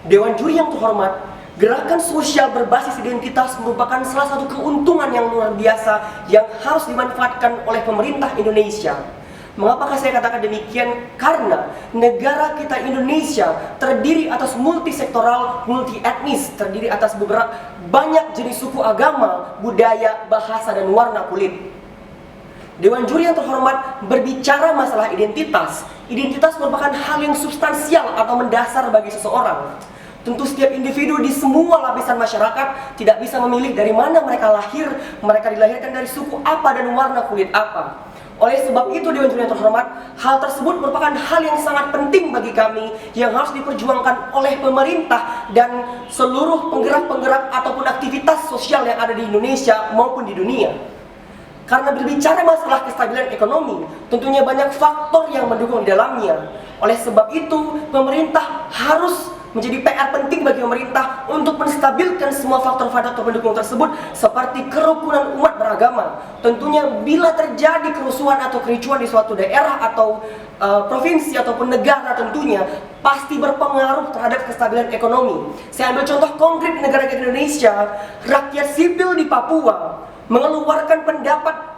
Dewan Juri yang terhormat, gerakan sosial berbasis identitas merupakan salah satu keuntungan yang luar biasa yang harus dimanfaatkan oleh pemerintah Indonesia. Mengapakah saya katakan demikian? Karena negara kita Indonesia terdiri atas multisektoral, multi etnis, terdiri atas beberapa banyak jenis suku, agama, budaya, bahasa, dan warna kulit. Dewan Juri yang terhormat berbicara masalah identitas. Identitas merupakan hal yang substansial atau mendasar bagi seseorang. Tentu setiap individu di semua lapisan masyarakat tidak bisa memilih dari mana mereka lahir, mereka dilahirkan dari suku apa dan warna kulit apa. Oleh sebab itu, Dewan Juri yang terhormat, hal tersebut merupakan hal yang sangat penting bagi kami yang harus diperjuangkan oleh pemerintah dan seluruh penggerak-penggerak ataupun aktivitas sosial yang ada di Indonesia maupun di dunia. Karena berbicara masalah kestabilan ekonomi, tentunya banyak faktor yang mendukung di dalamnya. Oleh sebab itu, pemerintah harus menjadi PR penting bagi pemerintah untuk menstabilkan semua faktor-faktor pendukung tersebut seperti kerukunan umat beragama. Tentunya bila terjadi kerusuhan atau kericuan di suatu daerah atau provinsi ataupun negara, tentunya pasti berpengaruh terhadap kestabilan ekonomi. Saya ambil contoh konkret negara kita Indonesia, rakyat sipil di Papua mengeluarkan pendapat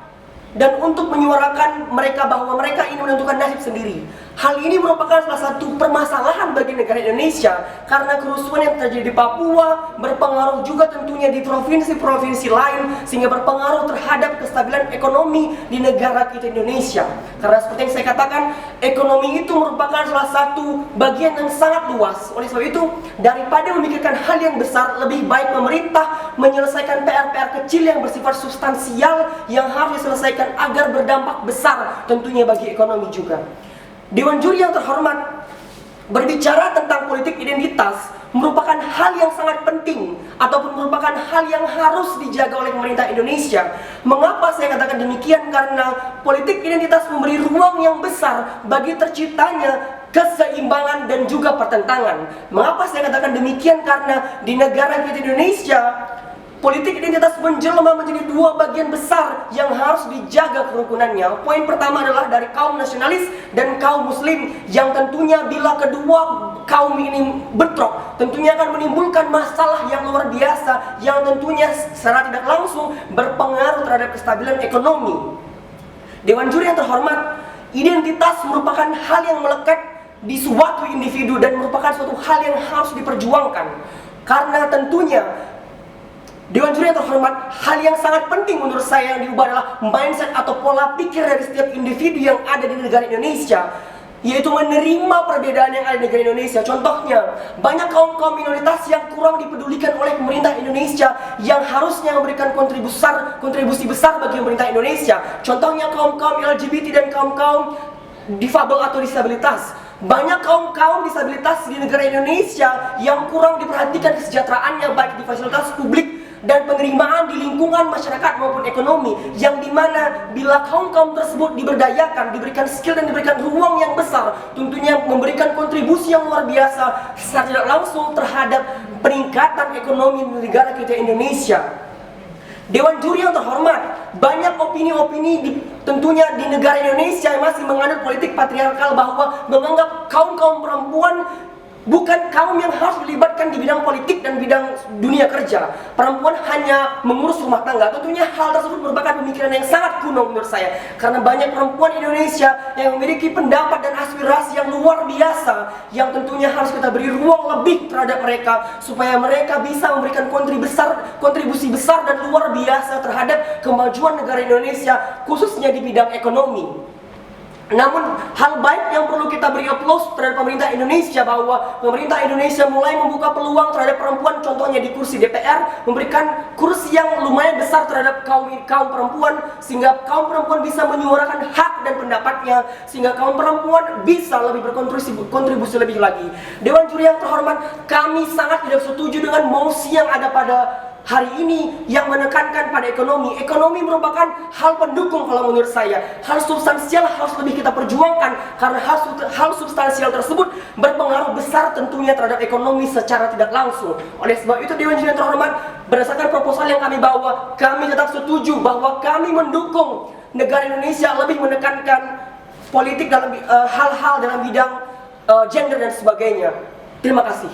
dan untuk menyuarakan mereka bahwa mereka ingin menentukan nasib sendiri. Hal ini merupakan salah satu permasalahan bagi negara Indonesia karena kerusuhan yang terjadi di Papua berpengaruh juga tentunya di provinsi-provinsi lain sehingga berpengaruh terhadap kestabilan ekonomi di negara kita Indonesia. Karena seperti yang saya katakan, ekonomi itu merupakan salah satu bagian yang sangat luas. Oleh sebab itu, daripada memikirkan hal yang besar, lebih baik pemerintah menyelesaikan PR-PR kecil yang bersifat substansial yang harus diselesaikan agar berdampak besar tentunya bagi ekonomi juga. Dewan Juri yang terhormat, berbicara tentang politik identitas merupakan hal yang sangat penting ataupun merupakan hal yang harus dijaga oleh pemerintah Indonesia. Mengapa saya katakan demikian? Karena politik identitas memberi ruang yang besar bagi terciptanya keseimbangan dan juga pertentangan. Mengapa saya katakan demikian? Karena di negara kita Indonesia, politik identitas menjelma menjadi dua bagian besar yang harus dijaga kerukunannya. Poin pertama adalah dari kaum nasionalis dan kaum muslim, yang tentunya bila kedua kaum ini bentrok, tentunya akan menimbulkan masalah yang luar biasa yang tentunya secara tidak langsung berpengaruh terhadap kestabilan ekonomi. Dewan Juri yang terhormat, identitas merupakan hal yang melekat di suatu individu dan merupakan suatu hal yang harus diperjuangkan. Karena tentunya Dewan Juri yang terhormat, hal yang sangat penting menurut saya yang diubah adalah mindset atau pola pikir dari setiap individu yang ada di negara Indonesia, yaitu menerima perbedaan yang ada di negara Indonesia. Contohnya, banyak kaum-kaum minoritas yang kurang dipedulikan oleh pemerintah Indonesia yang harusnya memberikan kontribusi besar bagi pemerintah Indonesia. Contohnya kaum-kaum LGBT dan kaum-kaum difabel atau disabilitas. Banyak kaum-kaum disabilitas di negara Indonesia yang kurang diperhatikan kesejahteraannya baik di fasilitas publik dan penerimaan di lingkungan masyarakat maupun ekonomi, yang dimana bila kaum-kaum tersebut diberdayakan, diberikan skill dan diberikan ruang yang besar, tentunya memberikan kontribusi yang luar biasa secara tidak langsung terhadap peningkatan ekonomi negara kita Indonesia. Dewan Juri yang terhormat, banyak opini-opini tentunya di negara Indonesia yang masih menganut politik patriarkal bahwa menganggap kaum-kaum perempuan bukan kaum yang harus dilibatkan di bidang politik dan bidang dunia kerja. Perempuan hanya mengurus rumah tangga. Tentunya hal tersebut merupakan pemikiran yang sangat kuno menurut saya. Karena banyak perempuan Indonesia yang memiliki pendapat dan aspirasi yang luar biasa, yang tentunya harus kita beri ruang lebih terhadap mereka supaya mereka bisa memberikan kontribusi besar dan luar biasa terhadap kemajuan negara Indonesia, khususnya di bidang ekonomi. Namun hal baik yang perlu kita beri applause terhadap pemerintah Indonesia, bahwa pemerintah Indonesia mulai membuka peluang terhadap perempuan, contohnya di kursi DPR, memberikan kursi yang lumayan besar terhadap kaum perempuan, sehingga kaum perempuan bisa menyuarakan hak dan pendapatnya, sehingga kaum perempuan bisa lebih berkontribusi lebih lagi. Dewan Juri yang terhormat, kami sangat tidak setuju dengan mosi yang ada pada hari ini yang menekankan pada ekonomi. Ekonomi merupakan hal pendukung kalau menurut saya. Hal substansial harus lebih kita perjuangkan karena hal substansial tersebut berpengaruh besar tentunya terhadap ekonomi secara tidak langsung. Oleh sebab itu, Dewan Juri yang terhormat, berdasarkan proposal yang kami bawa, kami tetap setuju bahwa kami mendukung negara Indonesia lebih menekankan politik dalam hal-hal dalam bidang gender dan sebagainya. Terima kasih.